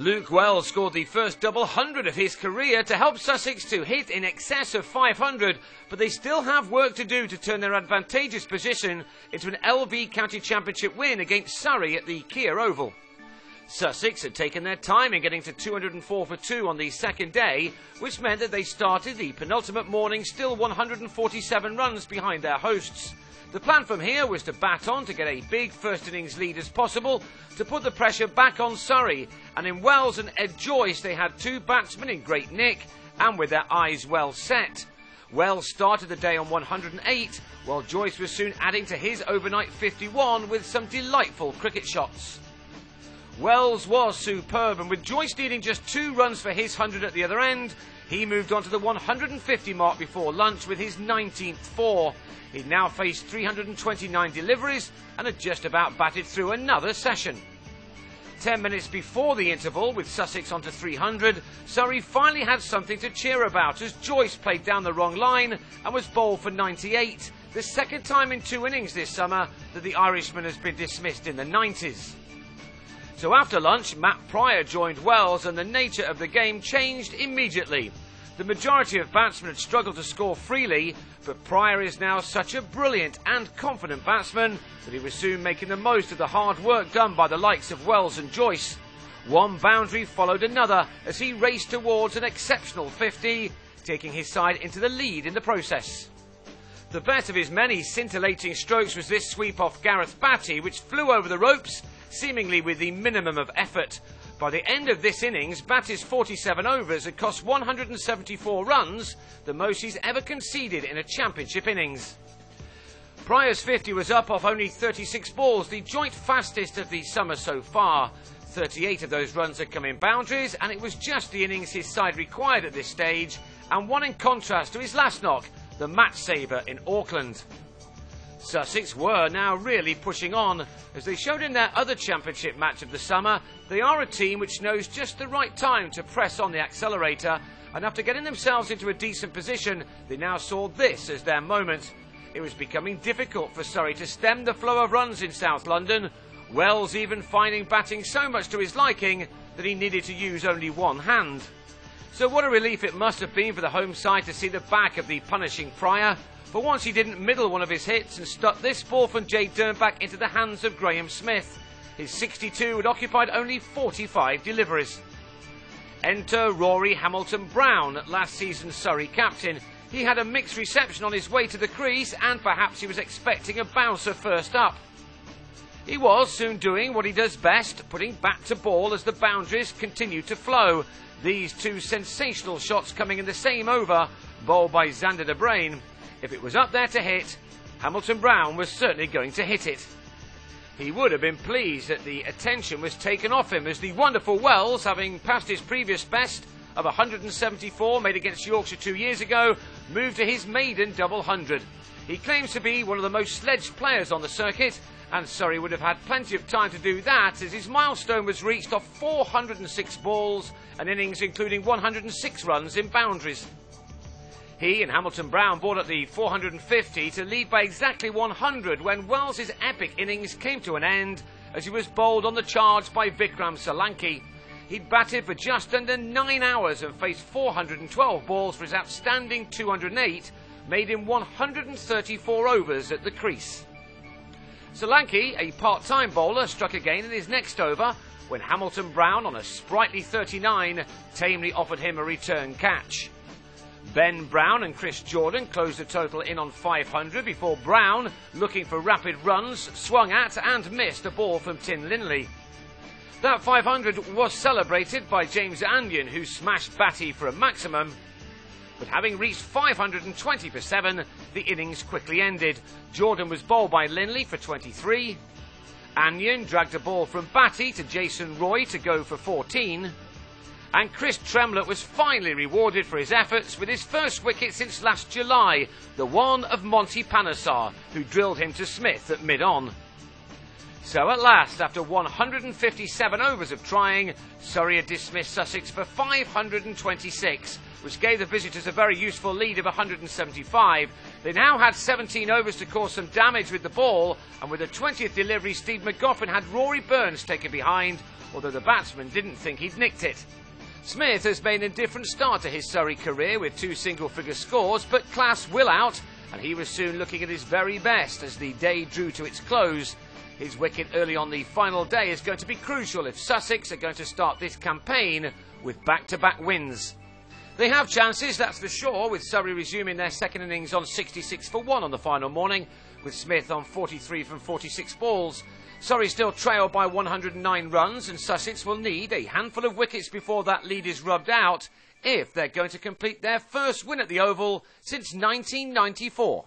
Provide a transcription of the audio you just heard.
Luke Wells scored the first double hundred of his career to help Sussex to hit in excess of 500, but they still have work to do to turn their advantageous position into an LV County Championship win against Surrey at the Kia Oval. Sussex had taken their time in getting to 204 for 2 on the second day, which meant that they started the penultimate morning still 147 runs behind their hosts. The plan from here was to bat on to get a big first innings lead as possible, to put the pressure back on Surrey, and in Wells and Ed Joyce they had two batsmen in great nick and with their eyes well set. Wells started the day on 108, while Joyce was soon adding to his overnight 51 with some delightful cricket shots. Wells was superb, and with Joyce needing just 2 runs for his 100 at the other end, he moved on to the 150 mark before lunch with his 19th 4. He'd now faced 329 deliveries and had just about batted through another session. 10 minutes before the interval, with Sussex onto 300, Surrey finally had something to cheer about as Joyce played down the wrong line and was bowled for 98, the second time in 2 innings this summer that the Irishman has been dismissed in the 90s. So after lunch, Matt Pryor joined Wells and the nature of the game changed immediately. The majority of batsmen had struggled to score freely, but Pryor is now such a brilliant and confident batsman that he was soon making the most of the hard work done by the likes of Wells and Joyce. One boundary followed another as he raced towards an exceptional 50, taking his side into the lead in the process. The best of his many scintillating strokes was this sweep off Gareth Batty, which flew over the ropes, seemingly with the minimum of effort. By the end of this innings, Batty's 47 overs had cost 174 runs, the most he's ever conceded in a championship innings. Pryor's 50 was up off only 36 balls, the joint fastest of the summer so far. 38 of those runs had come in boundaries, and it was just the innings his side required at this stage, and one in contrast to his last knock, the match saver in Auckland. Sussex were now really pushing on. As they showed in their other championship match of the summer, they are a team which knows just the right time to press on the accelerator, and after getting themselves into a decent position, they now saw this as their moment. It was becoming difficult for Surrey to stem the flow of runs in South London, Wells even finding batting so much to his liking that he needed to use only one hand. So what a relief it must have been for the home side to see the back of the punishing Pryor. For once he didn't middle one of his hits and stuck this ball from Jay Dernbach into the hands of Graham Smith. His 62 had occupied only 45 deliveries. Enter Rory Hamilton-Brown, last season's Surrey captain. He had a mixed reception on his way to the crease, and perhaps he was expecting a bouncer first up. He was soon doing what he does best, putting bat to ball as the boundaries continued to flow. These 2 sensational shots coming in the same over, bowled by Xander de Brain. If it was up there to hit, Hamilton-Brown was certainly going to hit it. He would have been pleased that the attention was taken off him as the wonderful Wells, having passed his previous best of 174 made against Yorkshire 2 years ago, moved to his maiden double 100. He claims to be one of the most sledged players on the circuit, and Surrey would have had plenty of time to do that as his milestone was reached off 406 balls, an innings including 106 runs in boundaries. He and Hamilton-Brown brought up the 450 to lead by exactly 100 when Wells's epic innings came to an end as he was bowled on the charge by Vikram Solanki. He'd batted for just under 9 hours and faced 412 balls for his outstanding 208, made in 134 overs at the crease. Solanki, a part-time bowler, struck again in his next over when Hamilton-Brown, on a sprightly 39, tamely offered him a return catch. Ben Brown and Chris Jordan closed the total in on 500 before Brown, looking for rapid runs, swung at and missed a ball from Tim Linley. That 500 was celebrated by James Anyon, who smashed Batty for a maximum. But having reached 520 for 7, the innings quickly ended. Jordan was bowled by Linley for 23. Anyon dragged a ball from Batty to Jason Roy to go for 14. And Chris Tremlett was finally rewarded for his efforts with his first wicket since last July, the one of Monty Panesar, who drilled him to Smith at mid-on. So at last, after 157 overs of trying, Surrey had dismissed Sussex for 526, which gave the visitors a very useful lead of 175, They now had 17 overs to cause some damage with the ball, and with the 20th delivery, Steve McGoffin had Rory Burns taken behind, although the batsman didn't think he'd nicked it. Smith has made a different start to his Surrey career with 2 single-figure scores, but class will out, and he was soon looking at his very best as the day drew to its close. His wicket early on the final day is going to be crucial if Sussex are going to start this campaign with back-to-back wins. They have chances, that's for sure, with Surrey resuming their second innings on 66 for 1 on the final morning, with Smith on 43 from 46 balls. Surrey still trail by 109 runs, and Sussex will need a handful of wickets before that lead is rubbed out if they're going to complete their first win at the Oval since 1994.